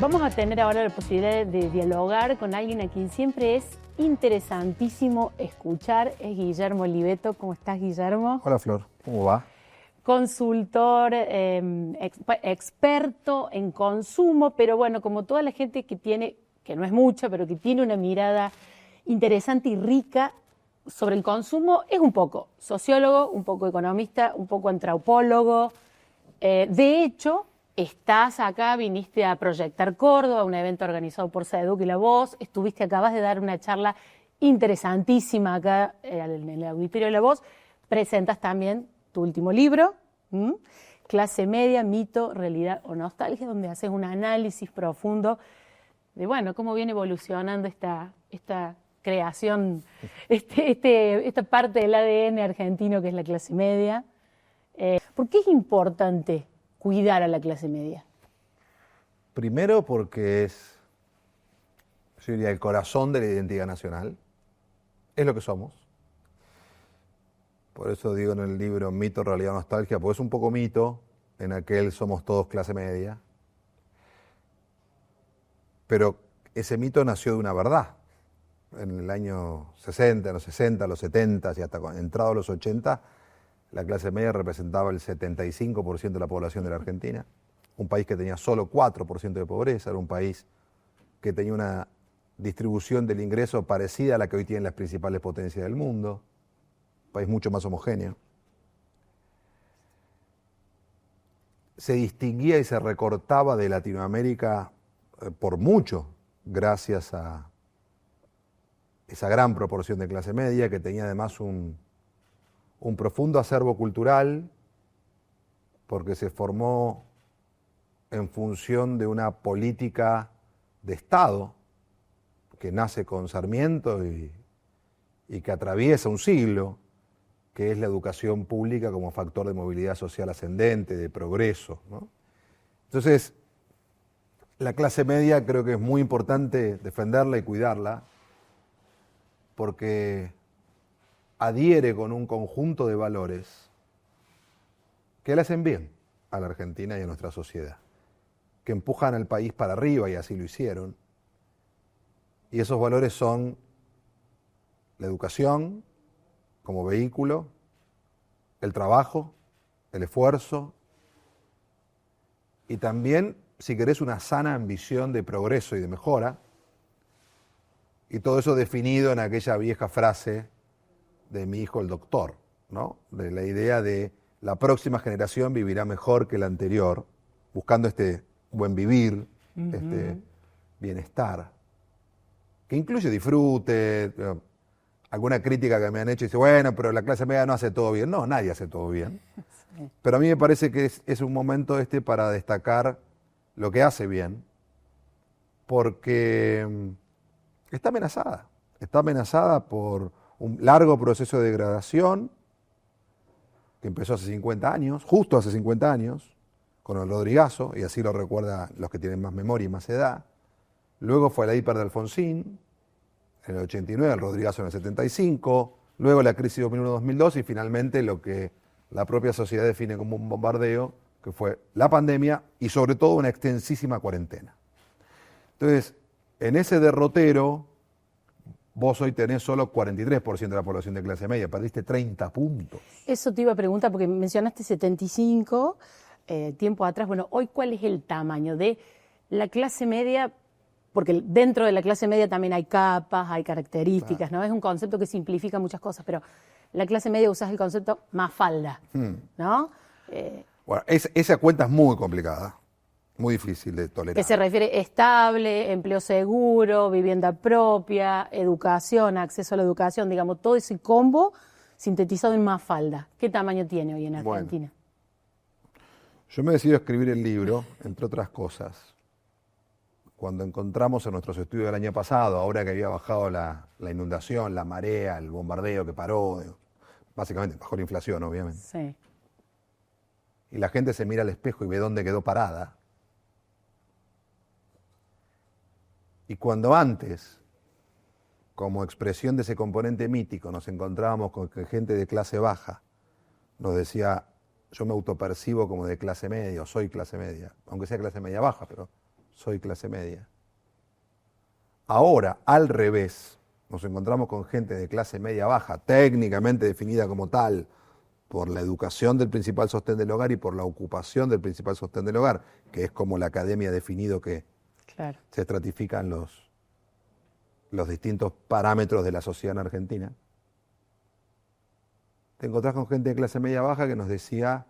Vamos a tener ahora la posibilidad de dialogar con alguien a quien siempre es interesantísimo escuchar. Es Guillermo Oliveto. ¿Cómo estás, Guillermo? Hola, Flor. ¿Cómo va? Consultor, experto en consumo, pero bueno, como toda la gente que tiene, que no es mucha, pero que tiene una mirada interesante y rica sobre el consumo, es un poco sociólogo, un poco economista, un poco antropólogo. De hecho, estás acá, viniste a Proyectar Córdoba, un evento organizado por SEDUC y La Voz. Acabas de dar una charla interesantísima acá en el auditorio de La Voz. Presentas también tu último libro, Clase Media, Mito, Realidad o Nostalgia, donde haces un análisis profundo de, bueno, cómo viene evolucionando esta creación, esta parte del ADN argentino que es la clase media. ¿Por qué es importante cuidar a la clase media? Primero porque es, yo diría, el corazón de la identidad nacional. Es lo que somos. Por eso digo en el libro Mito, Realidad, Nostalgia, porque es un poco mito, en aquel somos todos clase media. Pero ese mito nació de una verdad. En el año 60, en los 60, los 70 y hasta entrado a los 80, la clase media representaba el 75% de la población de la Argentina. Un país que tenía solo 4% de pobreza, era un país que tenía una distribución del ingreso parecida a la que hoy tienen las principales potencias del mundo. Un país mucho más homogéneo. Se distinguía y se recortaba de Latinoamérica por mucho, gracias a esa gran proporción de clase media que tenía además un profundo acervo cultural, porque se formó en función de una política de Estado que nace con Sarmiento y que atraviesa un siglo, que es la educación pública como factor de movilidad social ascendente, de progreso, ¿no? Entonces, la clase media creo que es muy importante defenderla y cuidarla, porque adhiere con un conjunto de valores que le hacen bien a la Argentina y a nuestra sociedad, que empujan al país para arriba, y así lo hicieron. Y esos valores son la educación como vehículo, el trabajo, el esfuerzo y también, si querés, una sana ambición de progreso y de mejora. Y todo eso definido en aquella vieja frase de mi hijo el doctor, ¿no? De la idea de la próxima generación vivirá mejor que la anterior, buscando este buen vivir, este bienestar, que incluye disfrute. Alguna crítica que me han hecho dice, bueno, pero la clase media no hace todo bien. No, nadie hace todo bien. Sí. Pero a mí me parece que es un momento para destacar lo que hace bien, porque está amenazada por un largo proceso de degradación que empezó hace 50 años, justo hace 50 años, con el Rodrigazo, y así lo recuerdan los que tienen más memoria y más edad. Luego fue la hiper de Alfonsín, en el 89, el Rodrigazo en el 75, luego la crisis 2001-2002 y finalmente lo que la propia sociedad define como un bombardeo, que fue la pandemia y sobre todo una extensísima cuarentena. Entonces, en ese derrotero, vos hoy tenés solo 43% de la población de clase media, perdiste 30 puntos. Eso te iba a preguntar, porque mencionaste 75 tiempo atrás. Bueno, hoy, ¿cuál es el tamaño de la clase media? Porque dentro de la clase media también hay capas, hay características, claro, ¿no? Es un concepto que simplifica muchas cosas, pero la clase media usás el concepto mafalda, ¿no? Bueno, esa cuenta es muy complicada, muy difícil de tolerar. Que se refiere estable, empleo seguro, vivienda propia, educación, acceso a la educación, digamos, todo ese combo sintetizado en mafalda. ¿Qué tamaño tiene hoy en Argentina? Bueno, yo me decidí a escribir el libro, entre otras cosas, cuando encontramos en nuestros estudios del año pasado, ahora que había bajado la inundación, la marea, el bombardeo que paró, básicamente bajó la inflación, obviamente. Sí. Y la gente se mira al espejo y ve dónde quedó parada. Y cuando antes, como expresión de ese componente mítico, nos encontrábamos con que gente de clase baja nos decía, yo me autopercibo como de clase media, o soy clase media, aunque sea clase media baja, pero soy clase media. Ahora, al revés, nos encontramos con gente de clase media baja, técnicamente definida como tal, por la educación del principal sostén del hogar y por la ocupación del principal sostén del hogar, que es como la academia ha definido que Claro. se estratifican los distintos parámetros de la sociedad en Argentina. Te encontrás con gente de clase media baja que nos decía,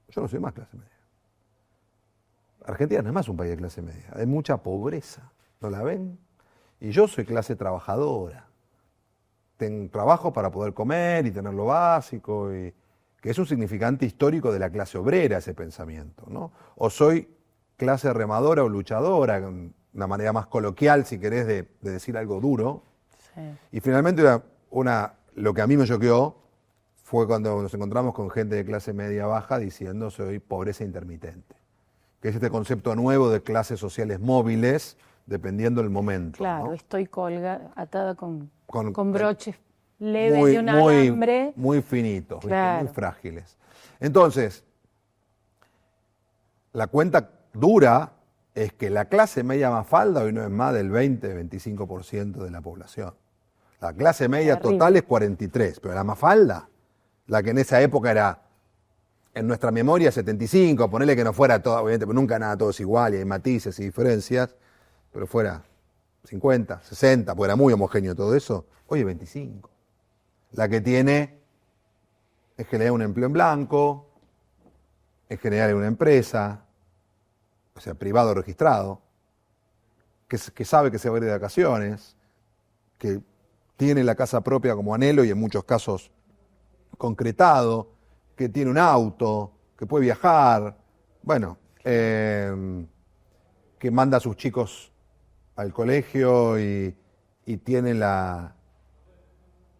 yo no soy más clase media. Argentina no es más un país de clase media, hay mucha pobreza, ¿no la ven? Y yo soy clase trabajadora. Tengo trabajo para poder comer y tener lo básico, y que es un significante histórico de la clase obrera ese pensamiento, ¿no? O soy clase remadora o luchadora, una manera más coloquial, si querés, de decir algo duro. Sí. Y finalmente lo que a mí me choqueó fue cuando nos encontramos con gente de clase media baja diciendo soy pobreza intermitente, que es este concepto nuevo de clases sociales móviles dependiendo del momento. Claro, ¿no? estoy atada con Con broches leves de un alambre. muy finitos, Claro. muy frágiles. Entonces, la cuenta dura es que la clase media mafalda hoy no es más del 20-25% de la población. La clase media Terrible. total es 43%, pero la mafalda, la que en esa época era, en nuestra memoria, 75%, ponerle que no fuera todo, obviamente, pero nunca nada todo es igual y hay matices y diferencias, pero fuera 50, 60, porque era muy homogéneo todo eso, hoy es 25%. La que tiene es generar un empleo en blanco, es generar una empresa, o sea, privado registrado, que sabe que se va a ir de vacaciones, que tiene la casa propia como anhelo y en muchos casos concretado, que tiene un auto, que puede viajar, bueno, que manda a sus chicos al colegio y tiene la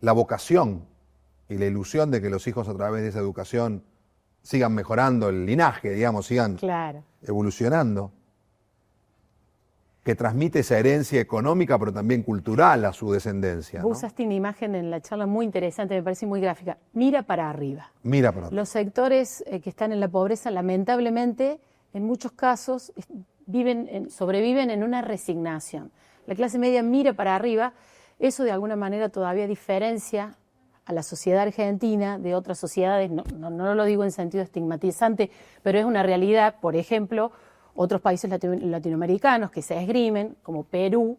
vocación y la ilusión de que los hijos a través de esa educación sigan mejorando el linaje, digamos, sigan Claro. evolucionando, que transmite esa herencia económica pero también cultural a su descendencia. Vos ¿no? usaste una imagen en la charla muy interesante, me parece muy gráfica. Mira para arriba. Mira para atrás. Los sectores que están en la pobreza, lamentablemente, en muchos casos sobreviven en una resignación. La clase media mira para arriba, eso de alguna manera todavía diferencia a la sociedad argentina de otras sociedades, no lo digo en sentido estigmatizante, pero es una realidad. Por ejemplo, otros países latinoamericanos que se esgrimen, como Perú,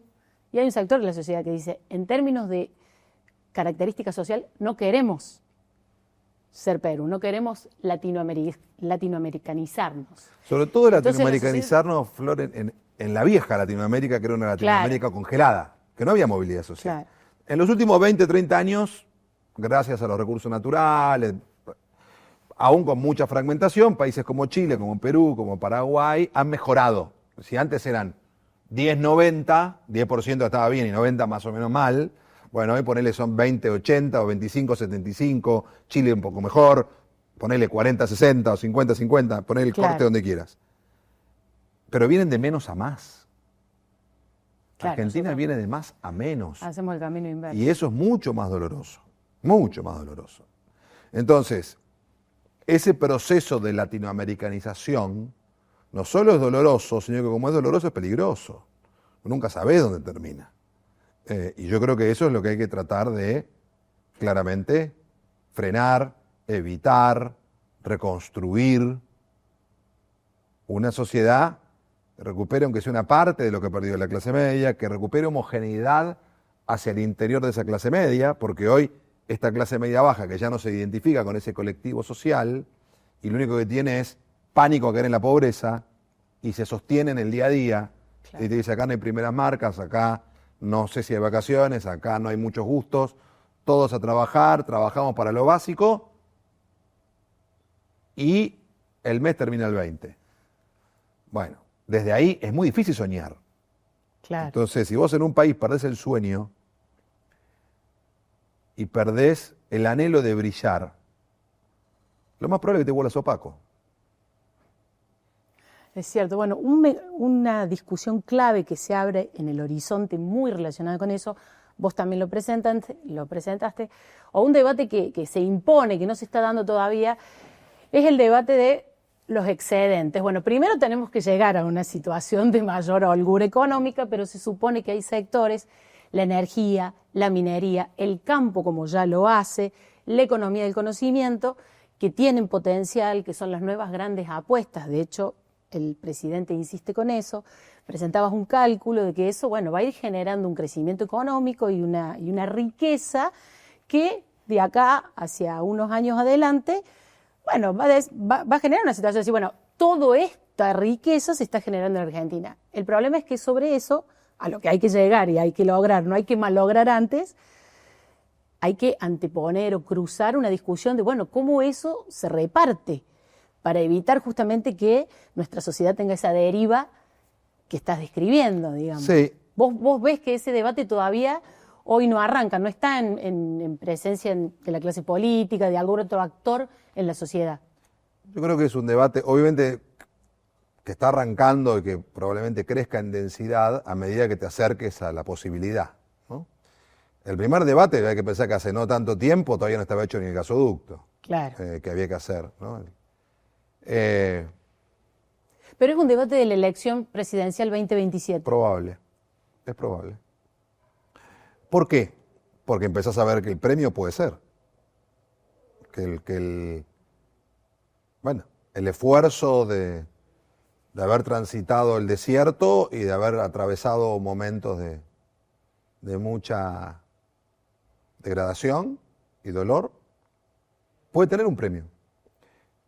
y hay un sector de la sociedad que dice, en términos de característica social, no queremos ser Perú, no queremos latinoamericanizarnos. Sobre todo Entonces, latinoamericanizarnos, Flor, en la vieja Latinoamérica, que era una Latinoamérica congelada, que no había movilidad social. Claro. En los últimos 20, 30 años, gracias a los recursos naturales, aún con mucha fragmentación, países como Chile, como Perú, como Paraguay, han mejorado. Si antes eran 10-90, 10% estaba bien y 90% más o menos mal, bueno, hoy ponele son 20-80 o 25-75, Chile un poco mejor, ponele 40-60 o 50-50, ponele el corte donde quieras. Pero vienen de menos a más. Claro, Argentina viene de más a menos. Hacemos el camino inverso. Y eso es mucho más doloroso, mucho más doloroso. Entonces, ese proceso de latinoamericanización no solo es doloroso, sino que como es doloroso es peligroso. Nunca sabés dónde termina. Y yo creo que eso es lo que hay que tratar de, claramente, frenar, evitar, reconstruir una sociedad que recupere, aunque sea una parte de lo que perdió la clase media, que recupere homogeneidad hacia el interior de esa clase media, porque hoy esta clase media baja, que ya no se identifica con ese colectivo social, y lo único que tiene es pánico a caer en la pobreza, y se sostiene en el día a día, Claro. y te dice, acá no hay primeras marcas, acá no sé si hay vacaciones, acá no hay muchos gustos, todos a trabajar, trabajamos para lo básico, y el mes termina el 20. Bueno, desde ahí es muy difícil soñar. Claro. Entonces, si vos en un país perdés el sueño y perdés el anhelo de brillar, lo más probable es que te vuelvas opaco. Es cierto. Bueno, una discusión clave que se abre en el horizonte muy relacionada con eso, vos también lo presentaste, o un debate que se impone, que no se está dando todavía, es el debate de los excedentes. Bueno, primero tenemos que llegar a una situación de mayor holgura económica, pero se supone que hay sectores, la energía, la minería, el campo como ya lo hace, la economía del conocimiento, que tienen potencial, que son las nuevas grandes apuestas. De hecho, el presidente insiste con eso. Presentabas un cálculo de que eso, bueno, va a ir generando un crecimiento económico y una riqueza que de acá hacia unos años adelante, bueno, va a generar una situación así, bueno, toda esta riqueza se está generando en Argentina. El problema es que sobre eso, a lo que hay que llegar y hay que lograr, no hay que malograr antes, hay que anteponer o cruzar una discusión de, bueno, cómo eso se reparte para evitar justamente que nuestra sociedad tenga esa deriva que estás describiendo, digamos. Sí. Vos ves que ese debate todavía hoy no arranca, no está en presencia de la clase política, de algún otro actor en la sociedad. Yo creo que es un debate, obviamente, que está arrancando y que probablemente crezca en densidad a medida que te acerques a la posibilidad, ¿no? El primer debate, hay que pensar que hace no tanto tiempo todavía no estaba hecho ni el gasoducto. Claro. Que había que hacer, ¿no? Pero es un debate de la elección presidencial 2027. Probable, es probable. ¿Por qué? Porque empezás a ver que el premio puede ser. Bueno, el esfuerzo de haber transitado el desierto y de haber atravesado momentos de mucha degradación y dolor, puede tener un premio.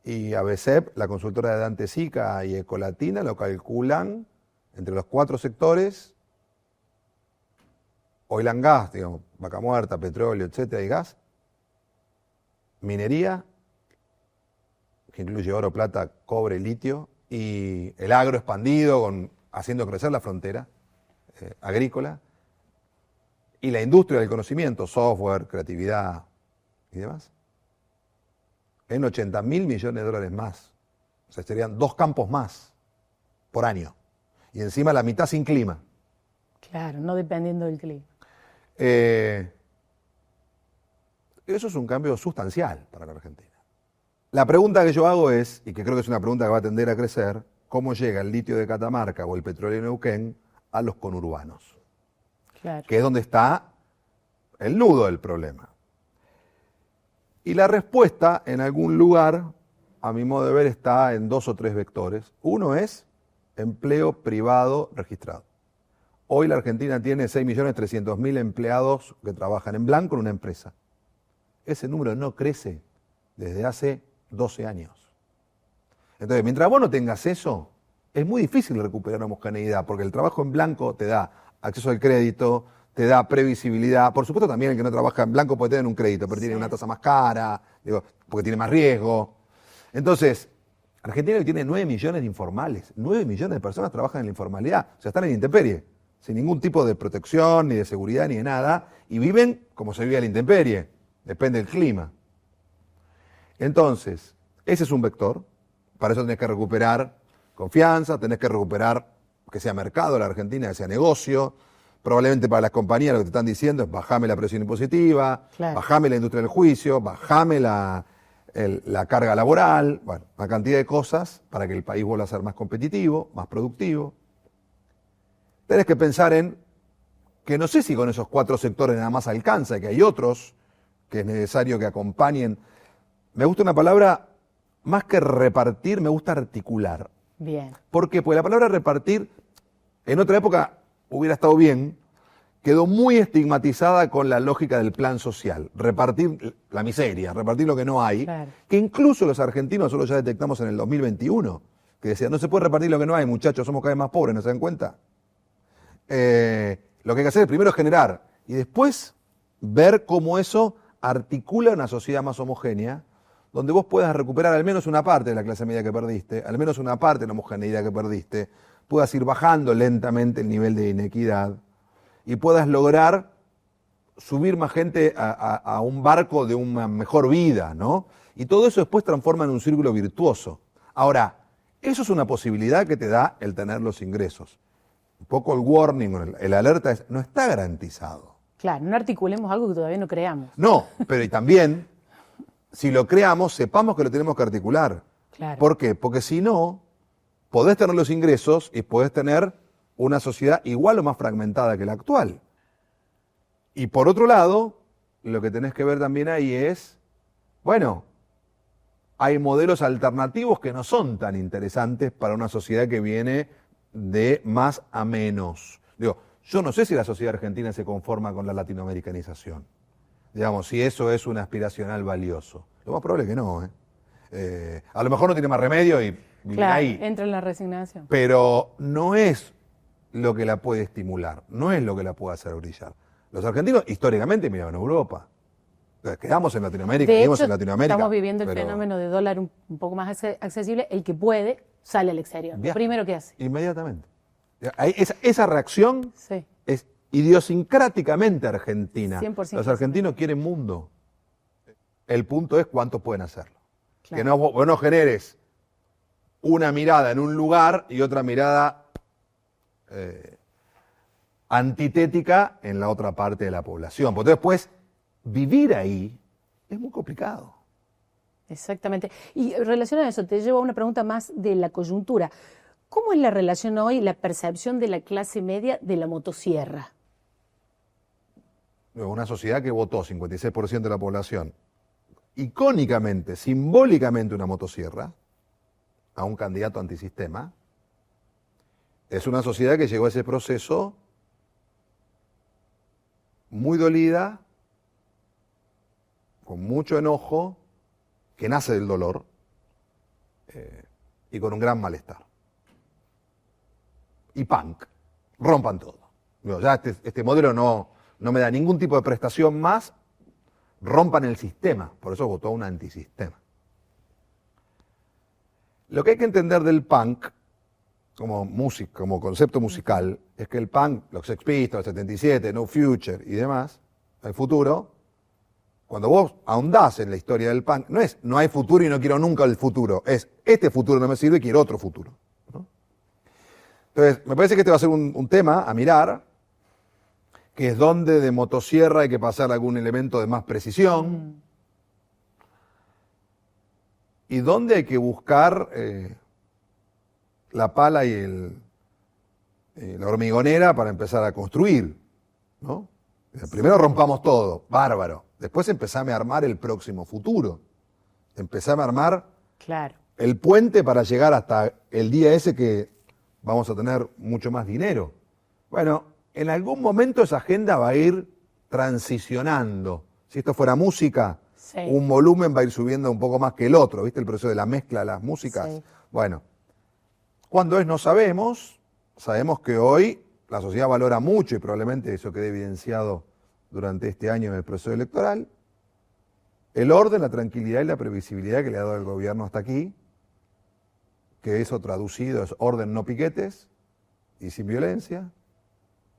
Y ABCEP, la consultora de Dante Sica y Ecolatina lo calculan entre los 4 sectores: oil and gas, digamos, vaca muerta, petróleo, etcétera, y gas; minería, que incluye oro, plata, cobre, litio; y el agro expandido, haciendo crecer la frontera agrícola; y la industria del conocimiento, software, creatividad y demás, en 80.000 millones de dólares más. O sea, serían 2 campos más por año. Y encima la mitad sin clima. Claro, no dependiendo del clima. Eso es un cambio sustancial para la Argentina. La pregunta que yo hago es, y que creo que es una pregunta que va a tender a crecer, ¿cómo llega el litio de Catamarca o el petróleo de Neuquén a los conurbanos? Claro. Que es donde está el nudo del problema. Y la respuesta, en algún lugar, a mi modo de ver, está en 2 o 3 vectores. Uno es empleo privado registrado. Hoy la Argentina tiene 6.300.000 empleados que trabajan en blanco en una empresa. Ese número no crece desde hace 12 años. Entonces, mientras vos no tengas eso, es muy difícil recuperar la homogeneidad, porque el trabajo en blanco te da acceso al crédito, te da previsibilidad. Por supuesto, también el que no trabaja en blanco puede tener un crédito, pero tiene una tasa más cara, porque tiene más riesgo. Entonces, Argentina hoy tiene 9 millones de informales. 9 millones de personas trabajan en la informalidad. O sea, están en intemperie, sin ningún tipo de protección, ni de seguridad, ni de nada, y viven como se vive a la intemperie. Depende del clima. Entonces, ese es un vector. Para eso tenés que recuperar confianza, tenés que recuperar que sea mercado la Argentina, que sea negocio. Probablemente para las compañías lo que te están diciendo es: bajame la presión impositiva, claro, bajame la industria del juicio, bajame la carga laboral, bueno, una cantidad de cosas para que el país vuelva a ser más competitivo, más productivo. Tenés que pensar en que no sé si con esos 4 sectores nada más alcanza, que hay otros que es necesario que acompañen. Me gusta una palabra, más que repartir, me gusta articular. Bien. ¿Por qué? Porque la palabra repartir, en otra época hubiera estado bien, quedó muy estigmatizada con la lógica del plan social. Repartir la miseria, repartir lo que no hay, claro, que incluso los argentinos nosotros ya detectamos en el 2021, que decían: no se puede repartir lo que no hay, muchachos, somos cada vez más pobres, ¿no se dan cuenta? Lo que hay que hacer primero es generar, y después ver cómo eso articula una sociedad más homogénea, donde vos puedas recuperar al menos una parte de la clase media que perdiste, al menos una parte de la homogeneidad que perdiste, puedas ir bajando lentamente el nivel de inequidad y puedas lograr subir más gente a un barco de una mejor vida, ¿no? Y todo eso después transforma en un círculo virtuoso. Ahora, eso es una posibilidad que te da el tener los ingresos. Un poco el warning, el alerta es: no está garantizado. Claro, no articulemos algo que todavía no creamos. No, pero y también, si lo creamos, sepamos que lo tenemos que articular. Claro. ¿Por qué? Porque si no, podés tener los ingresos y podés tener una sociedad igual o más fragmentada que la actual. Y por otro lado, lo que tenés que ver también ahí es, bueno, hay modelos alternativos que no son tan interesantes para una sociedad que viene de más a menos. Digo, yo no sé si la sociedad argentina se conforma con la latinoamericanización. Digamos, si eso es un aspiracional valioso. Lo más probable es que no, a lo mejor no tiene más remedio y vive Claro, ahí. entra en la resignación. Pero no es lo que la puede estimular, no es lo que la puede hacer brillar. Los argentinos históricamente miraban a Europa. Quedamos en Latinoamérica, De vivimos hecho, en Latinoamérica. estamos viviendo el pero fenómeno de dólar un poco más accesible. El que puede sale al exterior. Lo viaja primero que hace. inmediatamente. Esa reacción Sí. es idiosincráticamente argentina. 100% Los argentinos quieren mundo. El punto es cuántos pueden hacerlo. Claro. Que vos no generes una mirada en un lugar y otra mirada antitética en la otra parte de la población. Porque después, vivir ahí es muy complicado. Exactamente. Y relacionado a eso, te llevo a una pregunta más de la coyuntura. ¿Cómo es la relación hoy, la percepción de la clase media de la motosierra? Una sociedad que votó 56% de la población, icónicamente, simbólicamente una motosierra, a un candidato antisistema, es una sociedad que llegó a ese proceso muy dolida, con mucho enojo, que nace del dolor y con un gran malestar. Y punk, rompan todo. Digo, ya este modelo no me da ningún tipo de prestación más, rompan el sistema, por eso votó un antisistema. Lo que hay que entender del punk como concepto musical es que el punk, los Sex Pistols, 77, No Future y demás, el futuro, cuando vos ahondás en la historia del punk, no hay futuro y no quiero nunca el futuro, es este futuro no me sirve y quiero otro futuro, ¿no? Entonces, me parece que este va a ser un tema a mirar, que es donde de motosierra hay que pasar algún elemento de más precisión, y donde hay que buscar la pala y la hormigonera para empezar a construir, ¿no? Primero rompamos todo, bárbaro. Después empezame a armar el próximo futuro. Empezame a armar Claro. el puente para llegar hasta el día ese que vamos a tener mucho más dinero. Bueno, en algún momento esa agenda va a ir transicionando. Si esto fuera música, Sí. un volumen va a ir subiendo un poco más que el otro, ¿viste? El proceso de la mezcla de las músicas. Sí. Bueno, cuando es no sabemos que hoy la sociedad valora mucho, y probablemente eso quede evidenciado durante este año en el proceso electoral, el orden, la tranquilidad y la previsibilidad que le ha dado el gobierno hasta aquí, que eso traducido es orden, no piquetes, y sin violencia,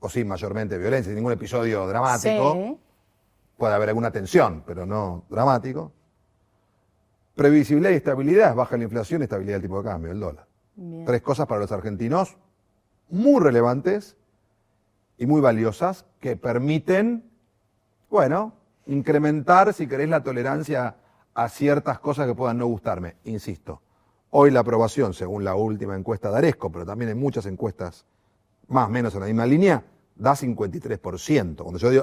o sin mayormente violencia, sin ningún episodio dramático. Sí. Puede haber alguna tensión, pero no dramático. Previsibilidad y estabilidad, baja la inflación y estabilidad del tipo de cambio, el dólar. Bien. 3 cosas para los argentinos muy relevantes y muy valiosas que permiten, bueno, incrementar, si querés, la tolerancia a ciertas cosas que puedan no gustarme. Insisto, hoy la aprobación, según la última encuesta de Aresco, pero también en muchas encuestas más o menos en la misma línea, da 53%. Cuando yo estoy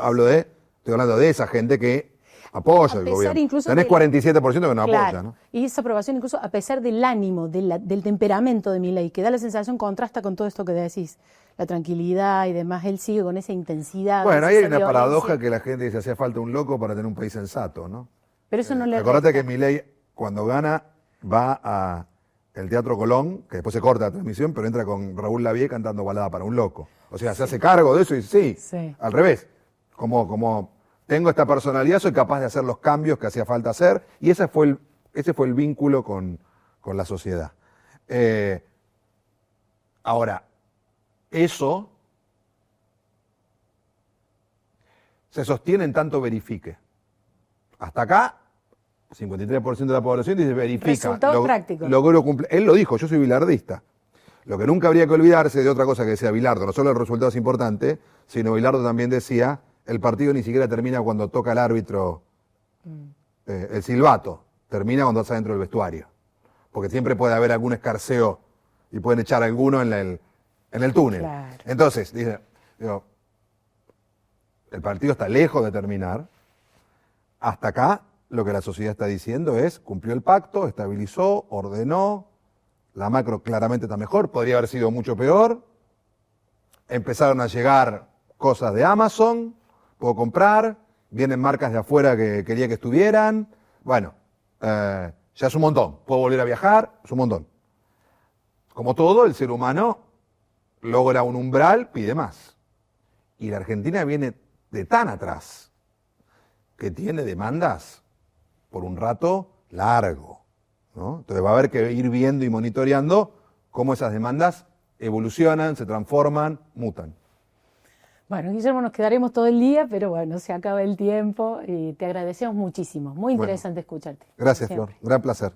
hablando de esa gente que apoya A el pesar gobierno. incluso Tenés de- 47% que no Claro. apoya, ¿no? Y esa aprobación incluso a pesar del ánimo, del temperamento de Milei, que da la sensación, contrasta con todo esto que decís, la tranquilidad y demás, él sigue con esa intensidad. Bueno, ahí esa hay una violencia. paradoja que la gente dice, hacía falta un loco para tener un país sensato, ¿no? Pero eso no le Acordate resta. que Milei, cuando gana, va a el Teatro Colón, que después se corta la transmisión, pero entra con Raúl Lavie cantando Balada para un loco. O sea, se hace cargo de eso y dice, Sí. al revés. Como tengo esta personalidad, soy capaz de hacer los cambios que hacía falta hacer, y ese fue el vínculo con la sociedad. Ahora, eso se sostiene en tanto verifique. Hasta acá, 53% de la población dice verifica. Resultados prácticos. Logró cumplir. Él lo dijo, yo soy bilardista. Lo que nunca habría que olvidarse de otra cosa que decía Bilardo, no solo el resultado es importante, sino Bilardo también decía, el partido ni siquiera termina cuando toca el árbitro el silbato, termina cuando está dentro del vestuario. porque siempre puede haber algún escarceo y pueden echar alguno en el túnel. Claro. Entonces, digo, el partido está lejos de terminar. Hasta acá, lo que la sociedad está diciendo es, cumplió el pacto, estabilizó, ordenó, la macro claramente está mejor, podría haber sido mucho peor. Empezaron a llegar cosas de Amazon, puedo comprar, vienen marcas de afuera que quería que estuvieran. Bueno, ya es un montón. Puedo volver a viajar, es un montón. Como todo, el ser humano logra un umbral, pide más. Y la Argentina viene de tan atrás que tiene demandas por un rato largo, ¿no? Entonces va a haber que ir viendo y monitoreando cómo esas demandas evolucionan, se transforman, mutan. Bueno, Guillermo, nos quedaremos todo el día, pero bueno, se acaba el tiempo y te agradecemos muchísimo. Muy interesante escucharte. Gracias, Siempre. Flor. Gran placer.